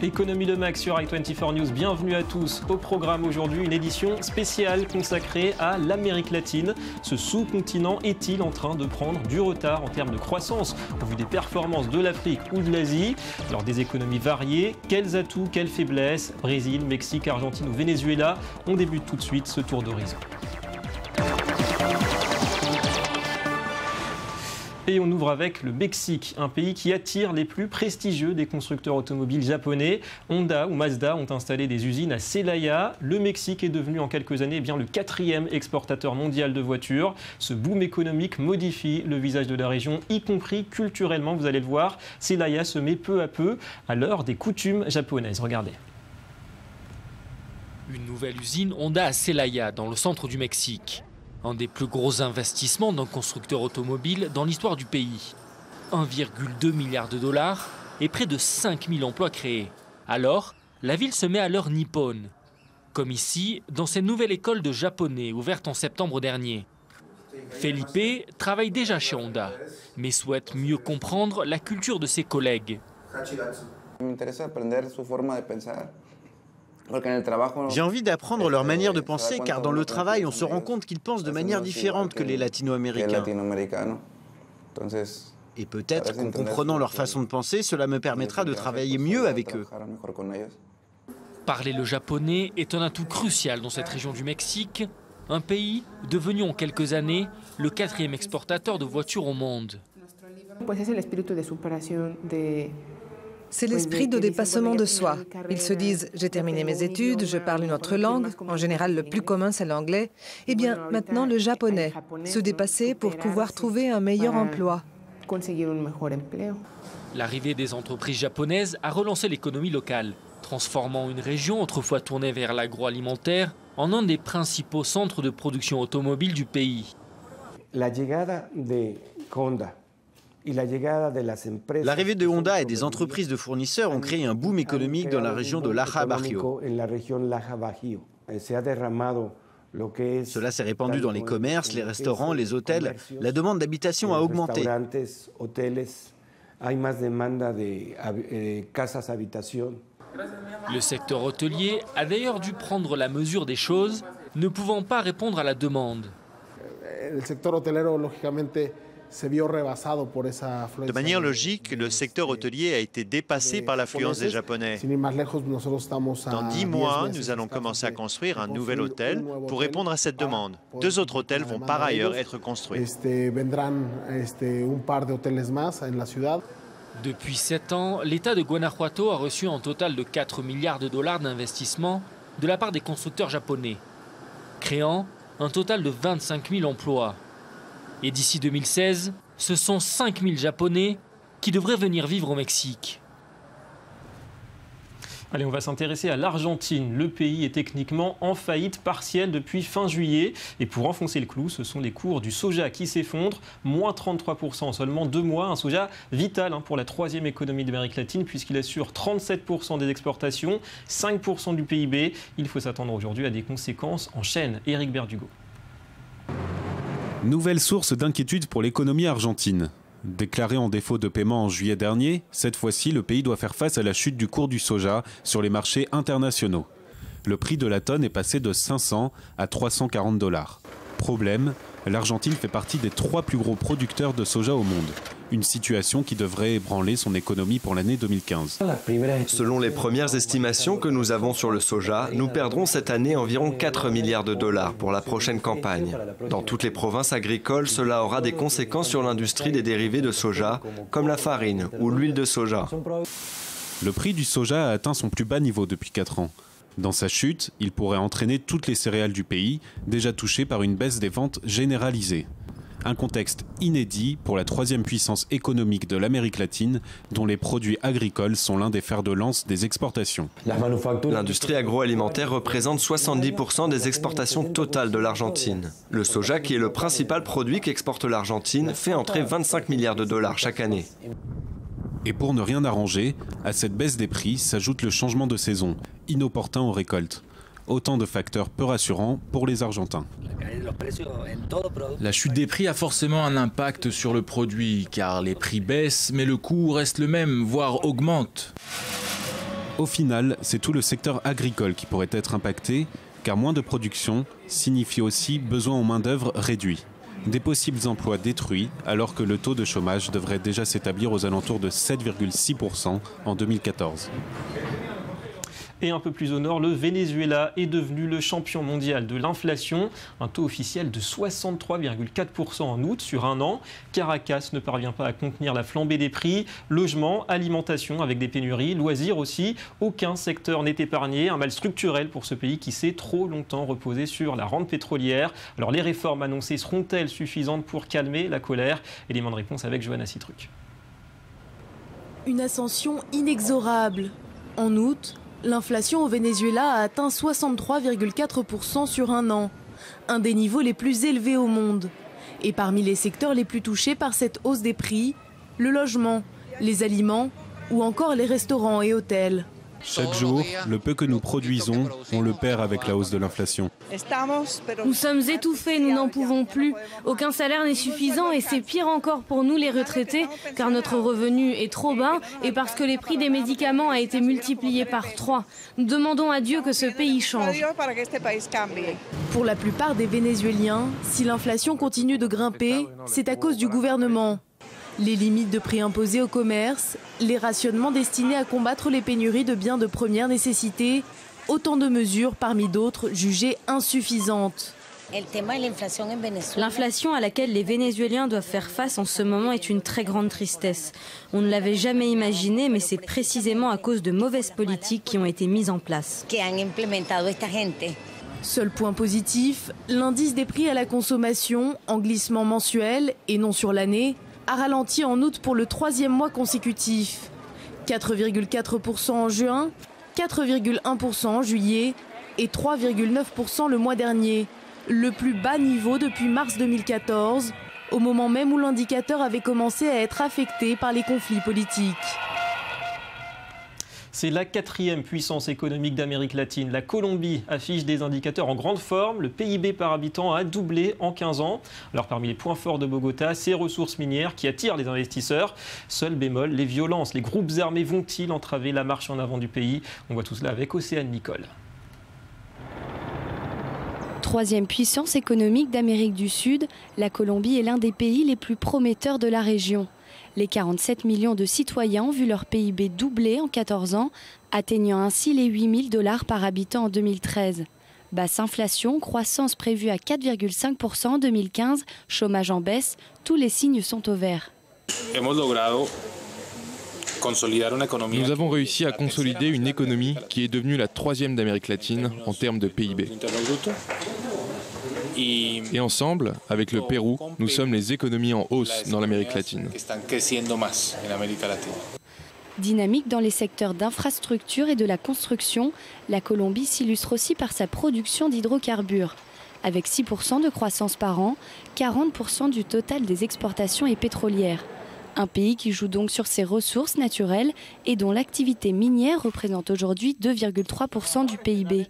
Économie de Max sur i24 News, bienvenue à tous. Au programme aujourd'hui, une édition spéciale consacrée à l'Amérique latine. Ce sous-continent est-il en train de prendre du retard en termes de croissance au vu des performances de l'Afrique ou de l'Asie? Alors des économies variées, quels atouts, quelles faiblesses? Brésil, Mexique, Argentine ou Venezuela? On débute tout de suite ce tour d'horizon. Et on ouvre avec le Mexique, un pays qui attire les plus prestigieux des constructeurs automobiles japonais. Honda ou Mazda ont installé des usines à Celaya. Le Mexique est devenu en quelques années le 4e exportateur mondial de voitures. Ce boom économique modifie le visage de la région, y compris culturellement, vous allez le voir. Celaya se met peu à peu à l'heure des coutumes japonaises. Regardez. Une nouvelle usine Honda à Celaya, dans le centre du Mexique. Un des plus gros investissements d'un constructeur automobile dans l'histoire du pays. 1,2 milliard de dollars et près de 5000 emplois créés. Alors, la ville se met à l'heure nippone. Comme ici, dans cette nouvelle école de japonais ouverte en septembre dernier. Felipe travaille déjà chez Honda, mais souhaite mieux comprendre la culture de ses collègues. J'ai envie d'apprendre leur manière de penser car dans le travail, on se rend compte qu'ils pensent de manière différente que les latino-américains. Et peut-être qu'en comprenant leur façon de penser, cela me permettra de travailler mieux avec eux. Parler le japonais est un atout crucial dans cette région du Mexique, un pays devenu en quelques années le 4e exportateur de voitures au monde. C'est l'esprit de dépassement de soi. Ils se disent « j'ai terminé mes études, je parle une autre langue ». En général, le plus commun, c'est l'anglais. Eh bien, maintenant, le japonais. Se dépasser pour pouvoir trouver un meilleur emploi. L'arrivée des entreprises japonaises a relancé l'économie locale, transformant une région autrefois tournée vers l'agroalimentaire en un des principaux centres de production automobile du pays. L'arrivée de Honda et des entreprises de fournisseurs ont créé un boom économique dans la région de Laja Bajío. Cela s'est répandu dans les commerces, les restaurants, les hôtels. La demande d'habitation a augmenté. Le secteur hôtelier a d'ailleurs dû prendre la mesure des choses, ne pouvant pas répondre à la demande. De manière logique, le secteur hôtelier a été dépassé par l'affluence des Japonais. Dans 10 mois, nous allons commencer à construire un nouvel hôtel pour répondre à cette demande. 2 autres hôtels vont par ailleurs être construits. Depuis 7 ans, l'État de Guanajuato a reçu un total de 4 milliards de dollars d'investissement de la part des constructeurs japonais, créant un total de 25 000 emplois. Et d'ici 2016, ce sont 5 000 Japonais qui devraient venir vivre au Mexique. Allez, on va s'intéresser à l'Argentine. Le pays est techniquement en faillite partielle depuis fin juillet. Et pour enfoncer le clou, ce sont les cours du soja qui s'effondrent. Moins 33% en seulement 2 mois. Un soja vital pour la 3e économie d'Amérique latine puisqu'il assure 37% des exportations, 5% du PIB. Il faut s'attendre aujourd'hui à des conséquences en chaîne. Éric Berdugo. Nouvelle source d'inquiétude pour l'économie argentine. Déclaré en défaut de paiement en juillet dernier, cette fois-ci, le pays doit faire face à la chute du cours du soja sur les marchés internationaux. Le prix de la tonne est passé de 500 à 340 $. Problème, l'Argentine fait partie des 3 plus gros producteurs de soja au monde. Une situation qui devrait ébranler son économie pour l'année 2015. Selon les premières estimations que nous avons sur le soja, nous perdrons cette année environ 4 milliards de dollars pour la prochaine campagne. Dans toutes les provinces agricoles, cela aura des conséquences sur l'industrie des dérivés de soja, comme la farine ou l'huile de soja. Le prix du soja a atteint son plus bas niveau depuis 4 ans. Dans sa chute, il pourrait entraîner toutes les céréales du pays, déjà touchées par une baisse des ventes généralisée. Un contexte inédit pour la 3e puissance économique de l'Amérique latine, dont les produits agricoles sont l'un des fers de lance des exportations. L'industrie agroalimentaire représente 70% des exportations totales de l'Argentine. Le soja, qui est le principal produit qu'exporte l'Argentine, fait entrer 25 milliards de dollars chaque année. Et pour ne rien arranger, à cette baisse des prix s'ajoute le changement de saison, inopportun aux récoltes. Autant de facteurs peu rassurants pour les Argentins. La chute des prix a forcément un impact sur le produit, car les prix baissent, mais le coût reste le même, voire augmente. Au final, c'est tout le secteur agricole qui pourrait être impacté, car moins de production signifie aussi besoin en main-d'œuvre réduit. Des possibles emplois détruits, alors que le taux de chômage devrait déjà s'établir aux alentours de 7,6% en 2014. Et un peu plus au nord, le Venezuela est devenu le champion mondial de l'inflation. Un taux officiel de 63,4% en août sur un an. Caracas ne parvient pas à contenir la flambée des prix. Logement, alimentation avec des pénuries, loisirs aussi. Aucun secteur n'est épargné. Un mal structurel pour ce pays qui s'est trop longtemps reposé sur la rente pétrolière. Alors les réformes annoncées seront-elles suffisantes pour calmer la colère? Élément de réponse avec Johanna Citruc. Une ascension inexorable. En août, l'inflation au Venezuela a atteint 63,4% sur un an, un des niveaux les plus élevés au monde. Et parmi les secteurs les plus touchés par cette hausse des prix, le logement, les aliments ou encore les restaurants et hôtels. Chaque jour, le peu que nous produisons, on le perd avec la hausse de l'inflation. Nous sommes étouffés, nous n'en pouvons plus. Aucun salaire n'est suffisant et c'est pire encore pour nous les retraités, car notre revenu est trop bas et parce que les prix des médicaments a été multiplié par 3. Nous demandons à Dieu que ce pays change. Pour la plupart des Vénézuéliens, si l'inflation continue de grimper, c'est à cause du gouvernement. Les limites de prix imposées au commerce, les rationnements destinés à combattre les pénuries de biens de première nécessité, autant de mesures parmi d'autres jugées insuffisantes. L'inflation à laquelle les Vénézuéliens doivent faire face en ce moment est une très grande tristesse. On ne l'avait jamais imaginé, mais c'est précisément à cause de mauvaises politiques qui ont été mises en place. Seul point positif, l'indice des prix à la consommation, en glissement mensuel et non sur l'année, a ralenti en août pour le 3e mois consécutif. 4,4% en juin, 4,1% en juillet et 3,9% le mois dernier. Le plus bas niveau depuis mars 2014, au moment même où l'indicateur avait commencé à être affecté par les conflits politiques. C'est la 4e puissance économique d'Amérique latine. La Colombie affiche des indicateurs en grande forme. Le PIB par habitant a doublé en 15 ans. Alors parmi les points forts de Bogota, ces ressources minières qui attirent les investisseurs. Seul bémol, les violences. Les groupes armés vont-ils entraver la marche en avant du pays? On voit tout cela avec Océane Nicole. 3e puissance économique d'Amérique du Sud, la Colombie est l'un des pays les plus prometteurs de la région. Les 47 millions de citoyens ont vu leur PIB doubler en 14 ans, atteignant ainsi les 8 000 $ par habitant en 2013. Basse inflation, croissance prévue à 4,5% en 2015, chômage en baisse, tous les signes sont au vert. Nous avons réussi à consolider une économie qui est devenue la 3e d'Amérique latine en termes de PIB. Et ensemble, avec le Pérou, nous sommes les économies en hausse dans l'Amérique latine. Dynamique dans les secteurs d'infrastructure et de la construction, la Colombie s'illustre aussi par sa production d'hydrocarbures. Avec 6% de croissance par an, 40% du total des exportations est pétrolière. Un pays qui joue donc sur ses ressources naturelles et dont l'activité minière représente aujourd'hui 2,3% du PIB.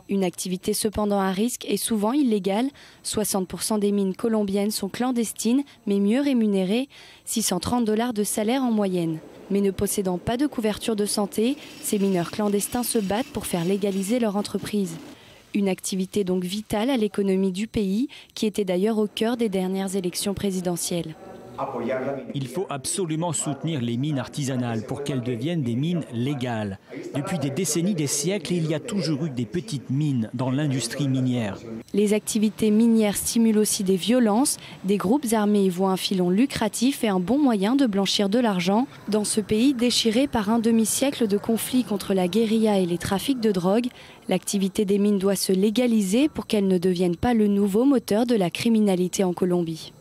Une activité cependant à risque et souvent illégale. 60% des mines colombiennes sont clandestines, mais mieux rémunérées, 630 $ de salaire en moyenne. Mais ne possédant pas de couverture de santé, ces mineurs clandestins se battent pour faire légaliser leur entreprise. Une activité donc vitale à l'économie du pays, qui était d'ailleurs au cœur des dernières élections présidentielles. Il faut absolument soutenir les mines artisanales pour qu'elles deviennent des mines légales. Depuis des décennies, des siècles, il y a toujours eu des petites mines dans l'industrie minière. Les activités minières stimulent aussi des violences. Des groupes armés y voient un filon lucratif et un bon moyen de blanchir de l'argent. Dans ce pays déchiré par un demi-siècle de conflits contre la guérilla et les trafics de drogue, l'activité des mines doit se légaliser pour qu'elles ne deviennent pas le nouveau moteur de la criminalité en Colombie.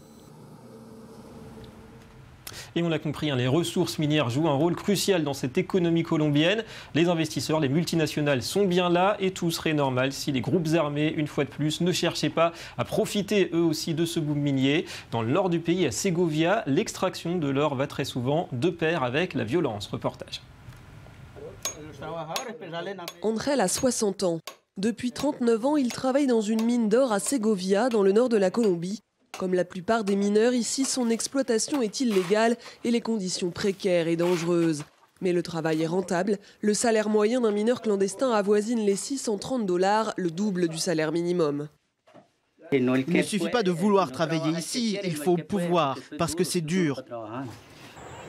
Et on l'a compris, les ressources minières jouent un rôle crucial dans cette économie colombienne. Les investisseurs, les multinationales sont bien là et tout serait normal si les groupes armés, une fois de plus, ne cherchaient pas à profiter eux aussi de ce boom minier. Dans le nord du pays, à Segovia, l'extraction de l'or va très souvent de pair avec la violence. Reportage. André a 60 ans. Depuis 39 ans, il travaille dans une mine d'or à Segovia, dans le nord de la Colombie. Comme la plupart des mineurs, ici, son exploitation est illégale et les conditions précaires et dangereuses. Mais le travail est rentable. Le salaire moyen d'un mineur clandestin avoisine les $630, le double du salaire minimum. Il ne suffit pas de vouloir travailler ici, il faut pouvoir, parce que c'est dur.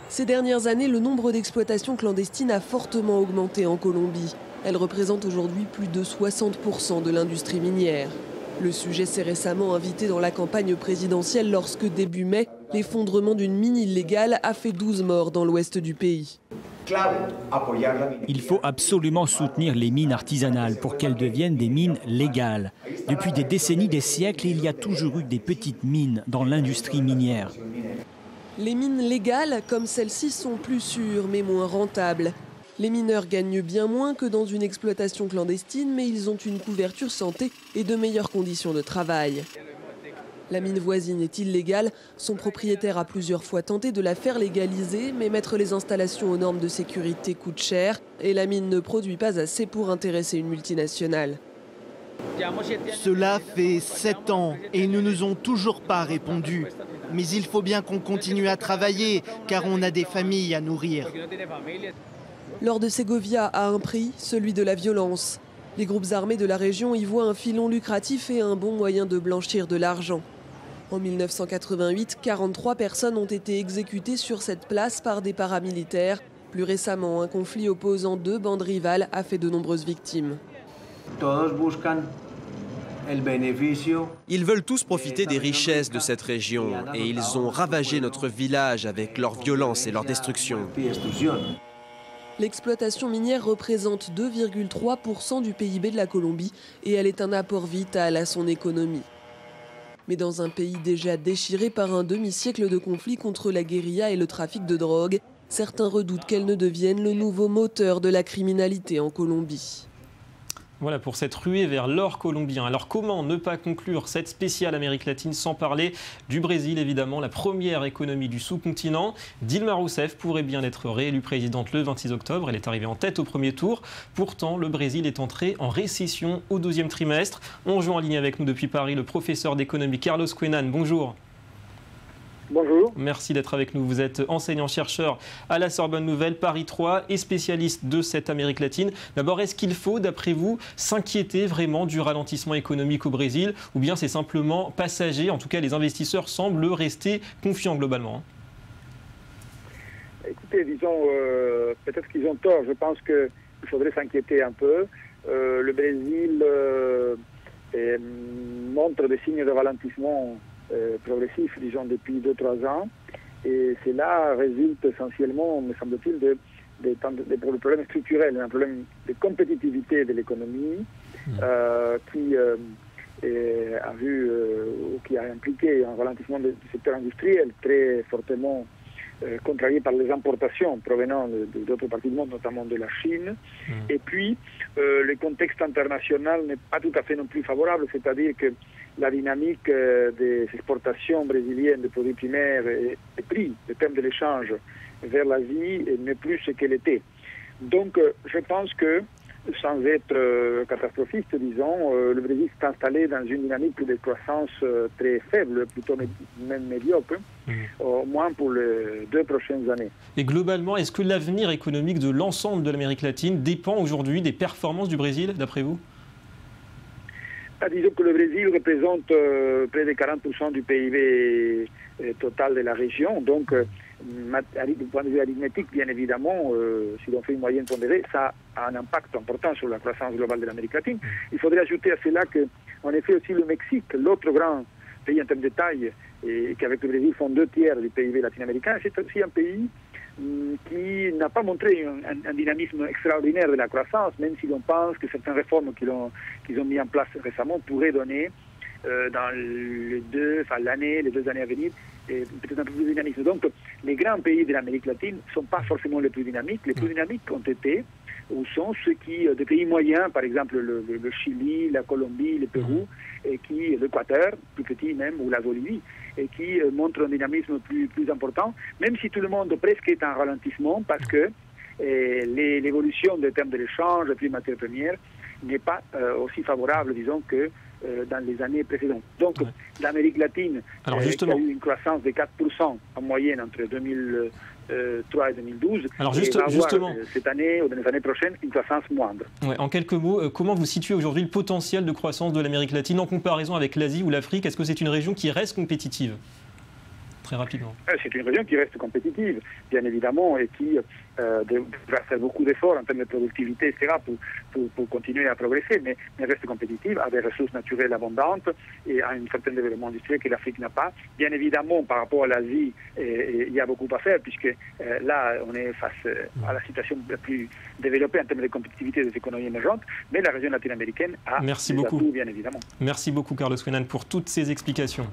Ces dernières années, le nombre d'exploitations clandestines a fortement augmenté en Colombie. Elles représentent aujourd'hui plus de 60% de l'industrie minière. Le sujet s'est récemment invité dans la campagne présidentielle lorsque, début mai, l'effondrement d'une mine illégale a fait 12 morts dans l'ouest du pays. Il faut absolument soutenir les mines artisanales pour qu'elles deviennent des mines légales. Depuis des décennies, des siècles, il y a toujours eu des petites mines dans l'industrie minière. Les mines légales, comme celle-ci, sont plus sûres mais moins rentables. Les mineurs gagnent bien moins que dans une exploitation clandestine, mais ils ont une couverture santé et de meilleures conditions de travail. La mine voisine est illégale. Son propriétaire a plusieurs fois tenté de la faire légaliser, mais mettre les installations aux normes de sécurité coûte cher et la mine ne produit pas assez pour intéresser une multinationale. Cela fait 7 ans et ils ne nous ont toujours pas répondu. Mais il faut bien qu'on continue à travailler, car on a des familles à nourrir. L'or de Ségovia a un prix, celui de la violence. Les groupes armés de la région y voient un filon lucratif et un bon moyen de blanchir de l'argent. En 1988, 43 personnes ont été exécutées sur cette place par des paramilitaires. Plus récemment, un conflit opposant deux bandes rivales a fait de nombreuses victimes. Ils veulent tous profiter des richesses de cette région et ils ont ravagé notre village avec leur violence et leur destruction. L'exploitation minière représente 2,3% du PIB de la Colombie et elle est un apport vital à son économie. Mais dans un pays déjà déchiré par un demi-siècle de conflits contre la guérilla et le trafic de drogue, certains redoutent qu'elle ne devienne le nouveau moteur de la criminalité en Colombie. Voilà pour cette ruée vers l'or colombien. Alors comment ne pas conclure cette spéciale Amérique latine sans parler du Brésil, évidemment, la première économie du sous-continent. Dilma Rousseff pourrait bien être réélue présidente le 26 octobre. Elle est arrivée en tête au premier tour. Pourtant, le Brésil est entré en récession au deuxième trimestre. On joue en ligne avec nous depuis Paris le professeur d'économie Carlos Cuenan. Bonjour. Bonjour. Merci d'être avec nous. Vous êtes enseignant-chercheur à la Sorbonne Nouvelle, Paris 3 et spécialiste de cette Amérique latine. D'abord, est-ce qu'il faut, d'après vous, s'inquiéter vraiment du ralentissement économique au Brésil ou bien c'est simplement passager? En tout cas, les investisseurs semblent rester confiants globalement. Écoutez, disons, peut-être qu'ils ont tort. Je pense qu'il faudrait s'inquiéter un peu. Le Brésil montre des signes de ralentissement progressif, disons, depuis 2-3 ans. Et cela résulte essentiellement, me semble-t-il, de problèmes structurels, un problème de compétitivité de l'économie qui a impliqué un ralentissement du secteur industriel très fortement contrarié par les importations provenant d'autres parties du monde, notamment de la Chine. Et puis, le contexte international n'est pas tout à fait non plus favorable, c'est-à-dire que la dynamique des exportations brésiliennes de produits primaires et prix, le thème de l'échange vers l'Asie n'est plus ce qu'elle était. Donc, je pense que, sans être catastrophiste, disons, le Brésil s'est installé dans une dynamique de croissance très faible, plutôt même médiocre, au moins pour les 2 prochaines années. Et globalement, est-ce que l'avenir économique de l'ensemble de l'Amérique latine dépend aujourd'hui des performances du Brésil, d'après vous? Disons que le Brésil représente près de 40% du PIB total de la région, donc du point de vue arithmétique, bien évidemment, si l'on fait une moyenne pondérée, ça a un impact important sur la croissance globale de l'Amérique latine. Il faudrait ajouter à cela qu'en effet aussi le Mexique, l'autre grand pays en termes de taille, et qu'avec le Brésil font 2/3 du PIB latino-américain, c'est aussi un pays qui n'a pas montré un dynamisme extraordinaire de la croissance, même si l'on pense que certaines réformes qu'ils ont mis en place récemment pourraient donner dans les 2 années à venir, peut-être un peu plus de dynamisme. Donc, les grands pays de l'Amérique latine ne sont pas forcément les plus dynamiques. Les plus dynamiques ont été, ou sont ceux des pays moyens, par exemple le Chili, la Colombie, le Pérou, et l'Équateur, plus petit même, ou la Bolivie, et qui montrent un dynamisme plus important, même si tout le monde presque est en ralentissement, parce que l'évolution des termes de l'échange, des prix matières premières, n'est pas aussi favorable, disons, que dans les années précédentes. Donc l'Amérique latine qui a eu une croissance de 4% en moyenne entre 2003 et 2012, va avoir cette année ou dans les années prochaines une croissance moindre. Ouais, en quelques mots, comment vous situez aujourd'hui le potentiel de croissance de l'Amérique latine en comparaison avec l'Asie ou l'Afrique? Est-ce que c'est une région qui reste compétitive? Très rapidement. C'est une région qui reste compétitive, bien évidemment, et qui devra faire beaucoup d'efforts en termes de productivité, etc., pour continuer à progresser, mais reste compétitive, a des ressources naturelles abondantes et a un certain développement industriel que l'Afrique n'a pas. Bien évidemment, par rapport à l'Asie, il y a beaucoup à faire, puisque là, on est face à la situation la plus développée en termes de compétitivité des économies émergentes, mais la région latino-américaine a des atouts, bien évidemment. Merci beaucoup, Carlos Cuenan, pour toutes ces explications.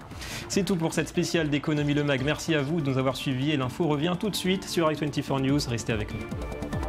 C'est tout pour cette spéciale d'Économie Le Mag. Merci à vous de nous avoir suivis et l'info revient tout de suite sur i24 News. Restez avec nous.